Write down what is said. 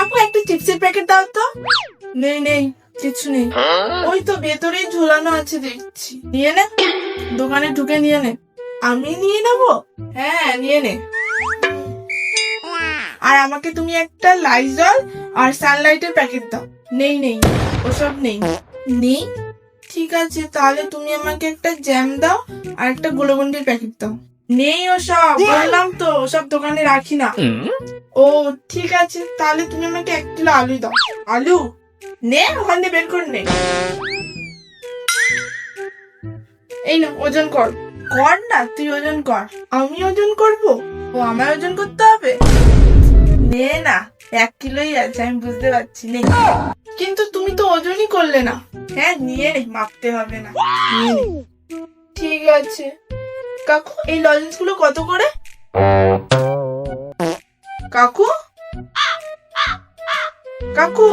কাকু একটা চিপসের প্যাকেট দাও তো। নেই নেই, কিছু নেই। ওই তো ভেতরেই ঝুলানো আছে দেখছি। নিয়ে নে, দোকানে ঢুকে নিয়ে নে। আমি নিয়ে নেবো? হ্যাঁ নিয়ে নে। আর আমাকে তুমি একটা লাইজল আর সানলাইটের প্যাকেট দাও। নেই নেই, ওসব নেই। নেই? ঠিক আছে, তাহলে তুমি আমাকে একটা জ্যাম দাও আর একটা গ্লুকন্ডির প্যাকেট দাও। নেই ওসব, বললাম তো ওসব দোকানে রাখি না। ও ঠিক আছে, তাহলে তুমি আমাকে 1 কিলো আলু দাও। আলু? নে, ওখান দিয়ে বের করে নে। এই না, ওজন কর। কর না, তুই ওজন কর। আমি ওজন করব? ও, আমায় ওজন করতে হবে? নে না, 1 কিলোই আছে, আমি বুঝতে পারছি। নে। কিন্তু তুমি তো ওজনই করলে না। হ্যাঁ নিয়ে নে, মাপতে হবে না। নিয়ে নে। ঠিক আছে। কাকু, এই লজেন্স গুলো কত করে? কাকু, কাকু।